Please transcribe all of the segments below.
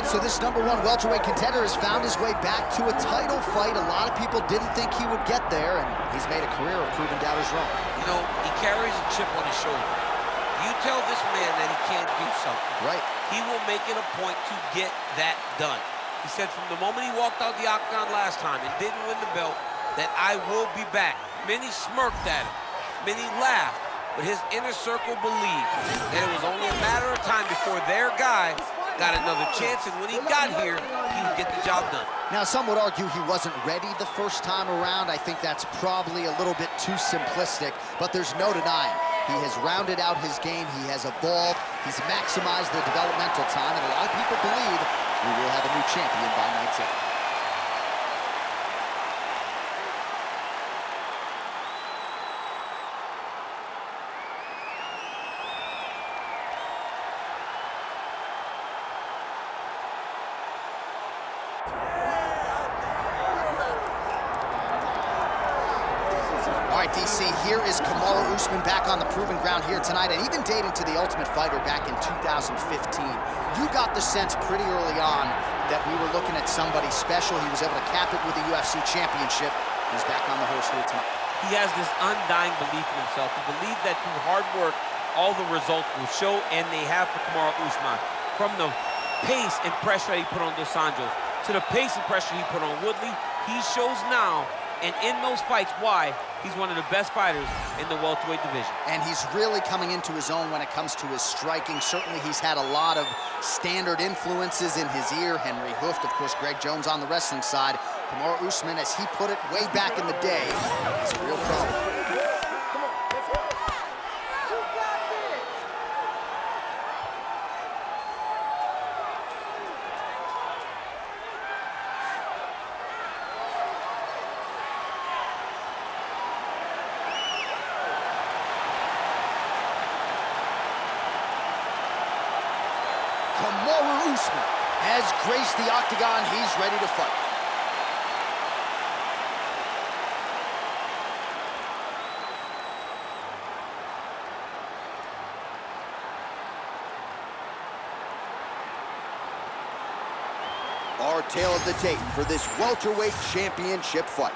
So this #1 welterweight contender has found his way back to a title fight. A lot of people didn't think he would get there, and he's made a career of proving doubters wrong. You know, he carries a chip on his shoulder. You tell this man that he can't do something. Right. He will make it a point to get that done. He said from the moment he walked out the octagon last time and didn't win the belt, that I will be back. Many smirked at him. Many laughed. But his inner circle believed that it was only a matter of time before their guy got another chance, and when he got here, he would get the job done. Now, some would argue he wasn't ready the first time around. I think that's probably a little bit too simplistic, but there's no denying. He has rounded out his game, he has evolved, he's maximized the developmental time, and a lot of people believe we will have a new champion by night's end. All right, DC, here is Kamaru Usman back on the proving ground here tonight, and even dating to the Ultimate Fighter back in 2015. You got the sense pretty early on that we were looking at somebody special. He was able to cap it with a UFC championship. He's back on the horse here tonight. He has this undying belief in himself. He believes that through hard work, all the results will show, and they have for Kamaru Usman. From the pace and pressure that he put on Dos Anjos to the pace and pressure he put on Woodley, he shows now, and in those fights, why he's one of the best fighters in the welterweight division. And he's really coming into his own when it comes to his striking. Certainly he's had a lot of standard influences in his ear. Henry Hooft, of course, Greg Jones on the wrestling side. Kamaru Usman, as he put it way back in the day, is a real problem. Kamaru Usman has graced the octagon. He's ready to fight. Our tale of the tape for this welterweight championship fight.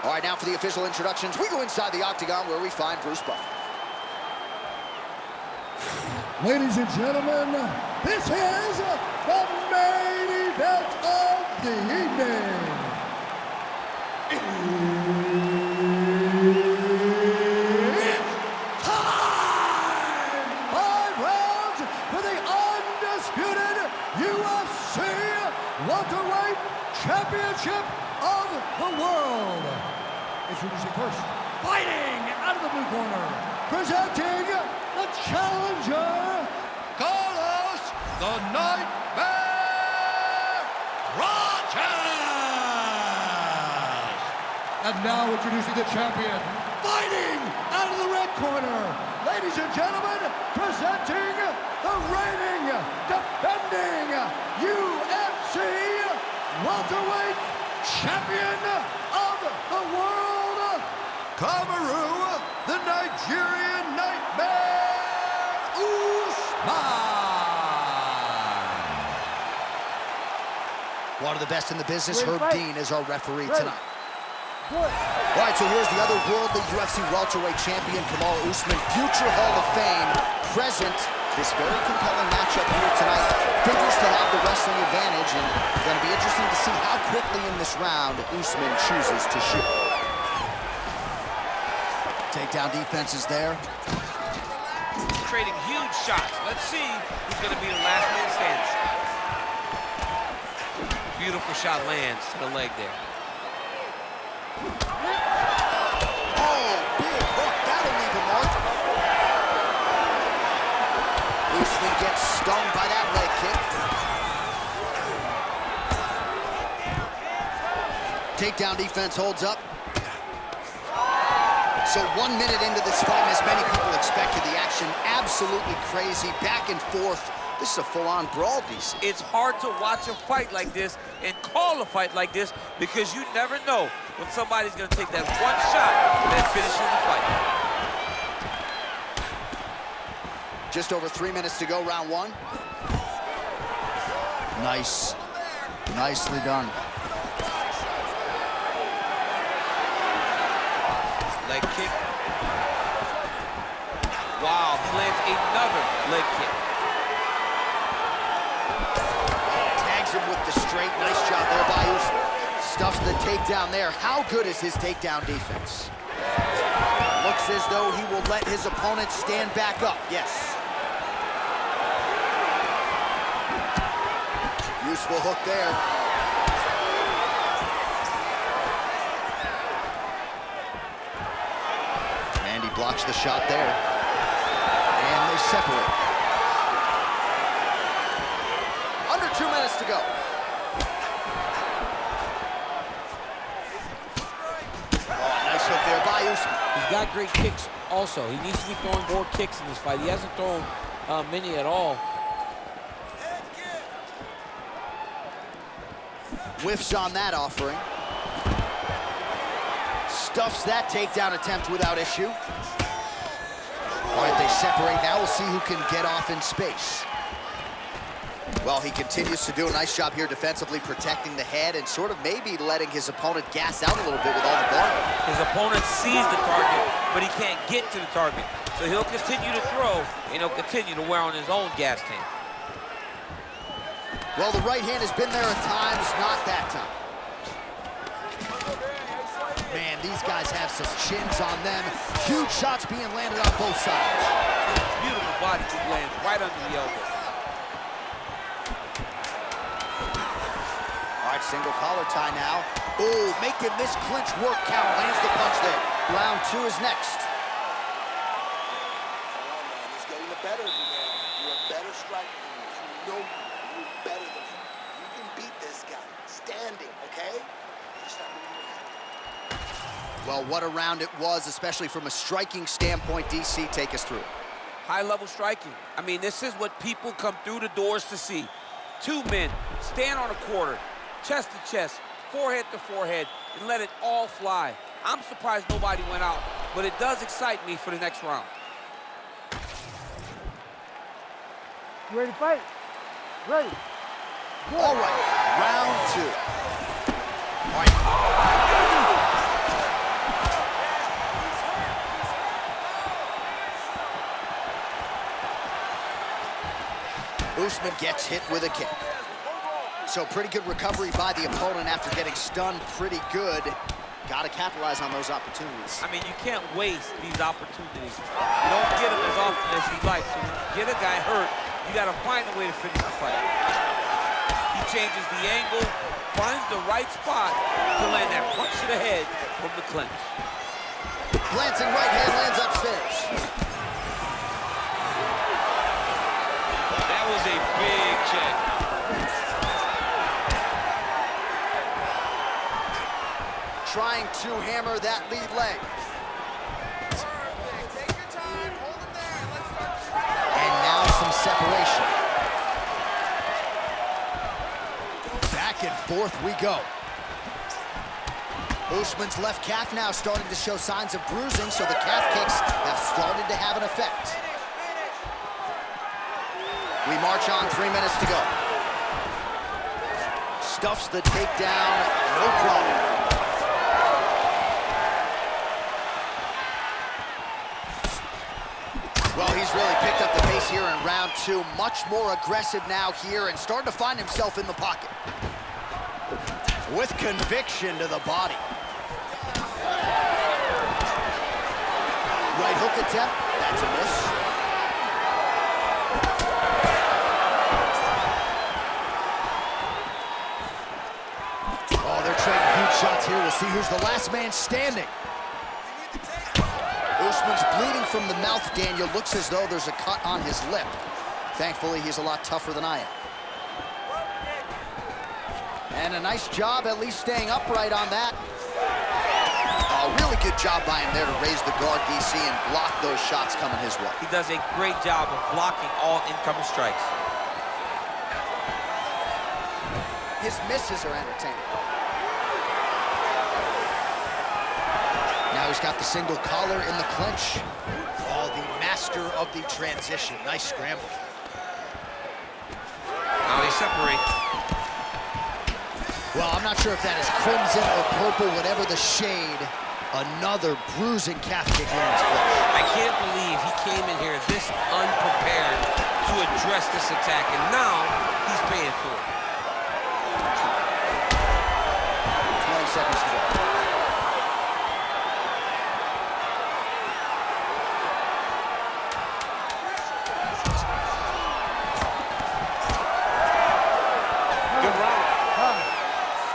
All right, now for the official introductions. We go inside the octagon where we find Bruce Buffer. Ladies and gentlemen, this is the main event of the evening. It's time! 5 rounds for the undisputed UFC welterweight championship of the world. Introducing first, fighting out of the blue corner, presenting the challenger, Carlos the Nightmare Prates! And now introducing the champion, fighting out of the red corner, ladies and gentlemen, presenting the reigning, defending UFC welterweight champion of the world, Kamaru, the Nigerian Nightmare Usman. One of the best in the business, Herb Dean, is our referee tonight. All right, so here's the other worldly UFC welterweight champion, Kamaru Usman, future Hall of Fame, present. This very compelling matchup here tonight figures to have the wrestling advantage, and it's going to be interesting to see how quickly in this round Usman chooses to shoot. Takedown defense is there. Trading huge shots. Let's see who's going to be the last man standing. Beautiful shot lands to the leg there. Oh, big hook. That'll leave a mark. Usman gets stung by that leg kick. Takedown defense holds up. So 1 minute into this fight, and as many people expected, the action absolutely crazy, back and forth. This is a full-on brawl, DC. It's hard to watch a fight like this and call a fight like this because you never know when somebody's going to take that one shot that finishes the fight. Just over 3 minutes to go, round one. Nice. Nicely done. Leg kick. Wow, he lands another leg kick. Tags him with the straight. Nice job there by Usman. Stuffs the takedown there. How good is his takedown defense? Looks as though he will let his opponent stand back up. Yes. Useful hook there. And he blocks the shot there. And they separate. Under 2 minutes to go. Oh, nice hook there by Usman. He's got great kicks also. He needs to be throwing more kicks in this fight. He hasn't thrown many at all. Whiffs on that offering. Stuffs that takedown attempt without issue. All right, they separate now. We'll see who can get off in space. Well, he continues to do a nice job here defensively, protecting the head and sort of maybe letting his opponent gas out a little bit with all the volume. His opponent sees the target, but he can't get to the target. So he'll continue to throw, and he'll continue to wear on his own gas tank. Well, the right hand has been there at times, not that time. Man, these guys have some chins on them. Huge shots being landed on both sides. Beautiful body kick lands right under the elbow. All right, single collar tie now. Oh, making this clinch work count. Lands the punch there. Round 2 is next. Come on, man. He's getting the better of you, man. You're a better striker than him. You know you're better than him. You can beat this guy standing, okay? Just not moving your head. Well, what a round it was, especially from a striking standpoint. DC, take us through. High-level striking. I mean, this is what people come through the doors to see. Two men stand on a quarter, chest to chest, forehead to forehead, and let it all fly. I'm surprised nobody went out, but it does excite me for the next round. You ready to fight? Ready. Good. All right, round 2. All right. Usman gets hit with a kick. So pretty good recovery by the opponent after getting stunned pretty good. Got to capitalize on those opportunities. I mean, you can't waste these opportunities. You don't get them as often as you'd like. So when you get a guy hurt, you got to find a way to finish the fight. He changes the angle, finds the right spot to land that punch to the head from the clinch. Glancing right hand lands upstairs. That was a big check. Trying to hammer that lead leg. Take your time. Hold him there. Let's start. And now some separation. Back and forth we go. Usman's left calf now starting to show signs of bruising, so the calf kicks have started to have an effect. We march on, 3 minutes to go. Stuffs the takedown, no problem. Well, he's really picked up the pace here in round 2. Much more aggressive now here and starting to find himself in the pocket. With conviction to the body. Right hook attempt, that's a miss. Oh, they're trading huge shots here. We'll see who's the last man standing. Usman's bleeding from the mouth, Daniel. Looks as though there's a cut on his lip. Thankfully, he's a lot tougher than I am. And a nice job at least staying upright on that. A really good job by him there to raise the guard, DC, and block those shots coming his way. He does a great job of blocking all incoming strikes. His misses are entertaining. Now he's got the single collar in the clinch. Oh, the master of the transition. Nice scramble. Now he separate. Well, I'm not sure if that is crimson or purple, whatever the shade. Another bruising calf kick lands flush. I can't believe he came in here this unprepared to address this attack, and now he's paying for it. 20 seconds to go.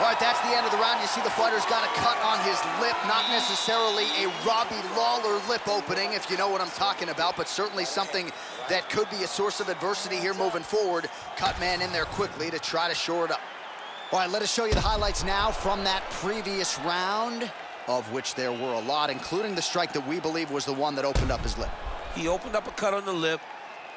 All right, that's the end of the round. You see the fighter's got a cut on his lip, not necessarily a Robbie Lawler lip opening, if you know what I'm talking about, but certainly something that could be a source of adversity here moving forward. Cut man in there quickly to try to shore it up. All right, let us show you the highlights now from that previous round, of which there were a lot, including the strike that we believe was the one that opened up his lip. He opened up a cut on the lip.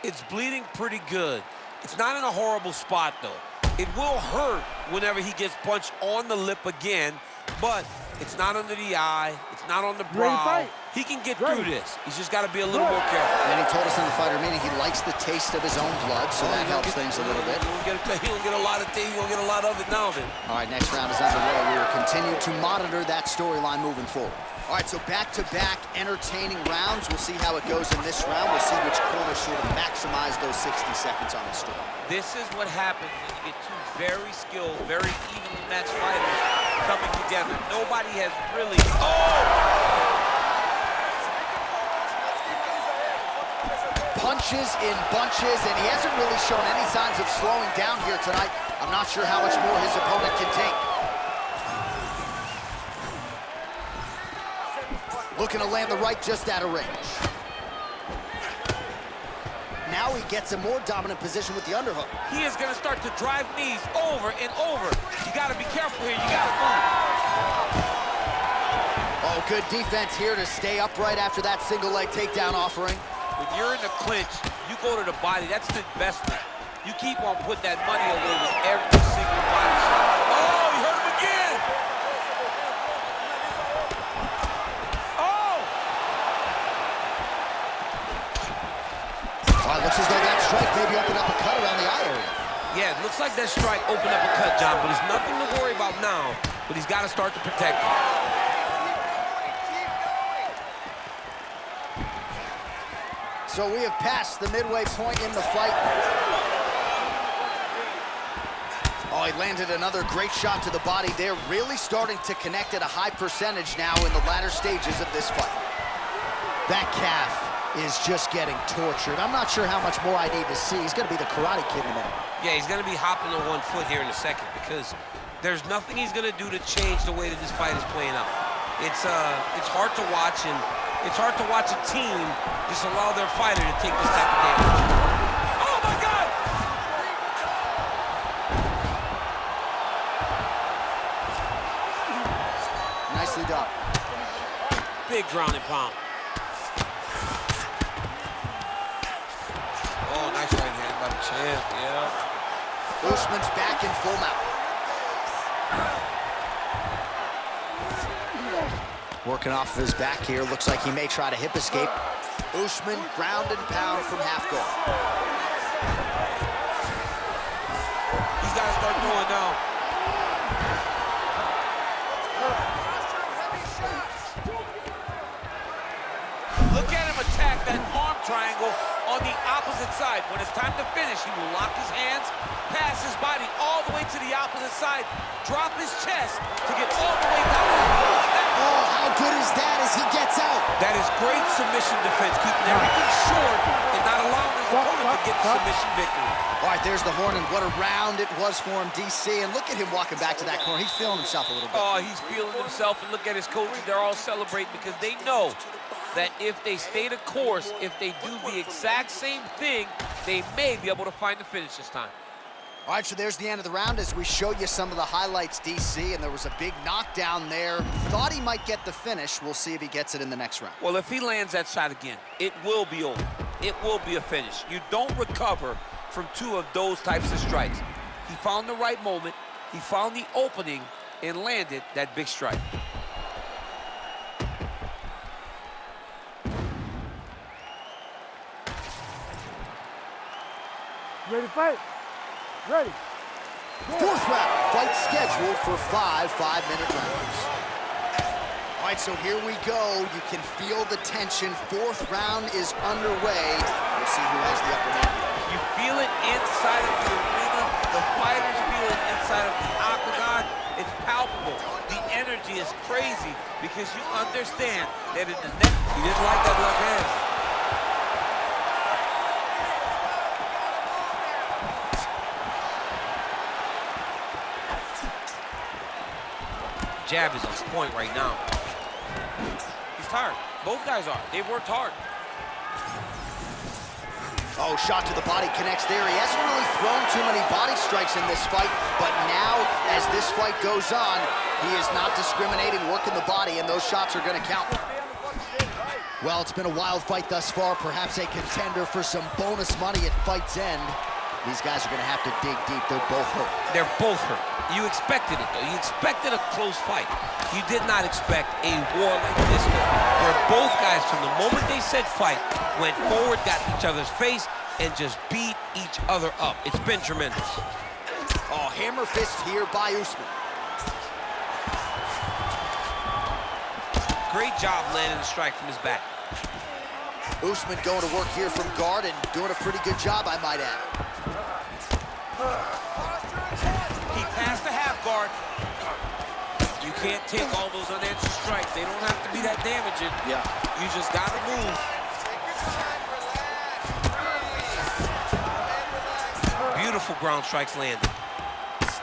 It's bleeding pretty good. It's not in a horrible spot, though. It will hurt whenever he gets punched on the lip again, but it's not under the eye, it's not on the brow. He can get through this. He's just got to be a little more careful. And he told us in the fighter meeting he likes the taste of his own blood, so that helps things a little bit. He won't get a lot of things, he won't get a lot of it now then. All right, next round is underway. We will continue to monitor that storyline moving forward. All right, so back-to-back entertaining rounds. We'll see how it goes in this round. We'll see which corner sort of maximize those 60 seconds on the story. This is what happens when you get two very skilled, very evenly matched fighters coming together. Nobody has really... Punches in bunches, and he hasn't really shown any signs of slowing down here tonight. I'm not sure how much more his opponent can take. Looking to land the right just out of range. Now he gets a more dominant position with the underhook. He is going to start to drive knees over and over. You got to be careful here. You got to move. Oh, good defense here to stay upright after that single leg takedown offering. When you're in the clinch, you go to the body. That's the investment. You keep on putting that money away with every single body shot. Oh, you hurt him again. Well, it looks as though that strike maybe opened up a cut around the eye area. Yeah, it looks like that strike opened up a cut, John, but there's nothing to worry about now, but he's got to start to protect it. So we have passed the midway point in the fight. Oh, he landed another great shot to the body there, really starting to connect at a high percentage now in the latter stages of this fight. That calf is just getting tortured. I'm not sure how much more I need to see. He's going to be the Karate Kid in a minute. Yeah, he's going to be hopping on one foot here in a second because there's nothing he's going to do to change the way that this fight is playing out. It's hard to watch, and it's hard to watch a team just allow their fighter to take this type of damage. Oh, my God! Nicely done. Big ground and pound. Oh, nice right hand by the champ, yeah. Usman's back in full mount. Working off of his back here. Looks like he may try to hip escape. Usman ground and pound from half guard. He's got to start doing now. Look at him attack that arm triangle on the opposite side. When it's time to finish, he will lock his hands, pass his body all the way to the opposite side, drop his chest to get all the way down. Oh, how good is that as he gets out? That is great submission defense, keeping everything short and not allowing his opponent to get the submission victory. All right, there's the horn, and what a round it was for him, DC. And look at him walking back to that corner. He's feeling himself a little bit. Oh, he's feeling himself, and look at his coaches. They're all celebrating because they know that if they stay the course, if they do the exact same thing, they may be able to find the finish this time. All right, so there's the end of the round as we show you some of the highlights, DC, and there was a big knockdown there. Thought he might get the finish. We'll see if he gets it in the next round. Well, if he lands that shot again, it will be over. It will be a finish. You don't recover from two of those types of strikes. He found the right moment, he found the opening, and landed that big strike. Ready to fight? Ready. Fourth round, fight scheduled for 5 5-minute rounds. All right, so here we go. You can feel the tension. Fourth round is underway. We'll see who has the upper hand. You feel it inside of the arena. The fighters feel it inside of the octagon. It's palpable. The energy is crazy because you understand that in the next... He didn't like that left hand. Jab is on point right now. He's tired. Both guys are. They've worked hard. Oh, shot to the body connects there. He hasn't really thrown too many body strikes in this fight, but now, as this fight goes on, he is not discriminating, working the body, and those shots are going to count. Well, it's been a wild fight thus far, perhaps a contender for some bonus money at fight's end. These guys are going to have to dig deep. They're both hurt. They're both hurt. You expected it, though. You expected a close fight. You did not expect a war like this, where both guys, from the moment they said fight, went forward, got in each other's face, and just beat each other up. It's been tremendous. Oh, hammer fist here by Usman. Great job landing the strike from his back. Usman going to work here from guard and doing a pretty good job, I might add. He passed the half guard. You can't take all those unanswered strikes. They don't have to be that damaging. Yeah. You just got to move. Beautiful ground strikes landed.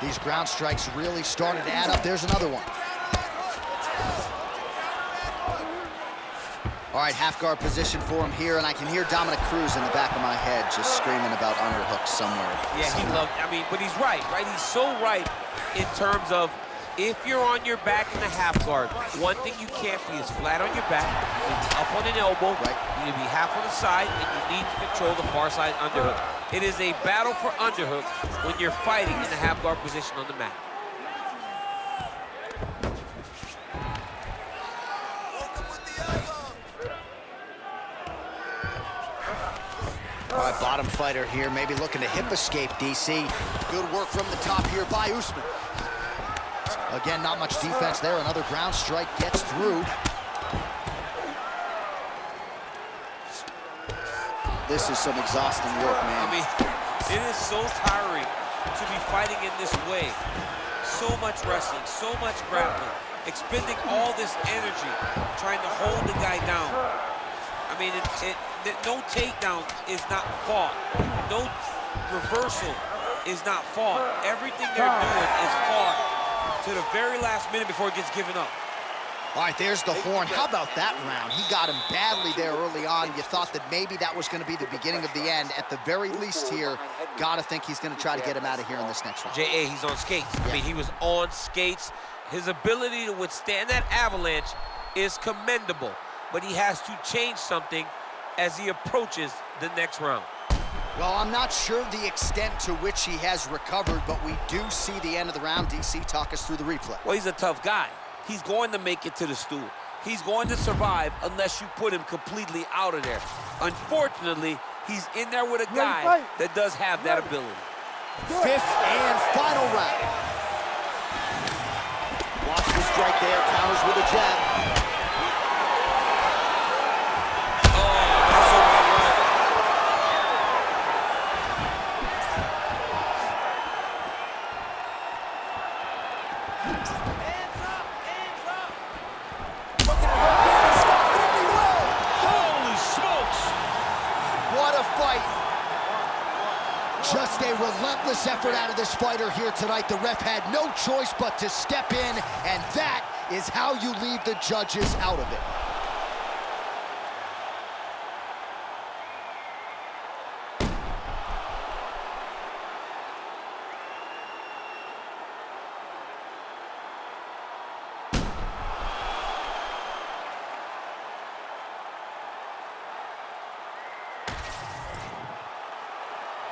These ground strikes really started to add up. There's another one. All right, half guard position for him here, and I can hear Dominic Cruz in the back of my head just screaming about underhooks somewhere. Yeah, he loved, I mean, but he's right? He's so right in terms of if you're on your back in the half guard, one thing you can't be is flat on your back, you need to be up on an elbow, right. You need to be half on the side, and you need to control the far side underhook. It is a battle for underhook when you're fighting in the half guard position on the mat. All right, bottom fighter here, maybe looking to hip escape, DC. Good work from the top here by Usman. Again, not much defense there. Another ground strike gets through. This is some exhausting work, man. I mean, it is so tiring to be fighting in this way. So much wrestling, so much grappling, expending all this energy, trying to hold the guy down. I mean, no takedown is not fought. No reversal is not fought. Everything they're doing is fought to the very last minute before it gets given up. All right, there's the horn. How about that round? He got him badly there early on. You thought that maybe that was going to be the beginning of the end. At the very least here, got to think he's going to try to get him out of here in this next round. J.A., he's on skates. Yeah. I mean, he was on skates. His ability to withstand that avalanche is commendable, but he has to change something as he approaches the next round. Well, I'm not sure the extent to which he has recovered, but we do see the end of the round. DC, talk us through the replay. Well, he's a tough guy. He's going to make it to the stool. He's going to survive unless you put him completely out of there. Unfortunately, he's in there with a guy that does have that ability. Fifth and final round. Watch the strike there, counters with a jab. Just a relentless effort out of this fighter here tonight. The ref had no choice but to step in, and that is how you leave the judges out of it.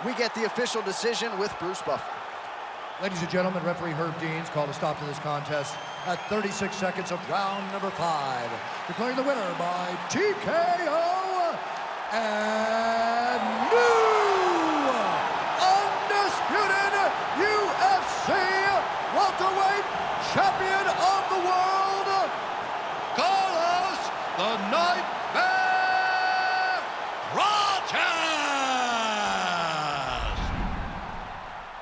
We get the official decision with Bruce Buffer. Ladies and gentlemen, referee Herb Dean's called a stop to this contest at 36 seconds of round number 5. Declaring the winner by TKO and new undisputed champion of the world, Carlos the Nightmare Prates!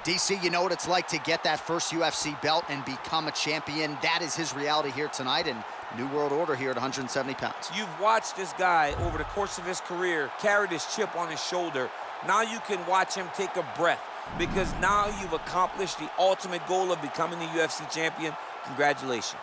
DC, you know what it's like to get that first UFC belt and become a champion. That is his reality here tonight, and new world order here at 170 pounds. You've watched this guy over the course of his career carry this chip on his shoulder. Now you can watch him take a breath, because now you've accomplished the ultimate goal of becoming the UFC champion. Congratulations.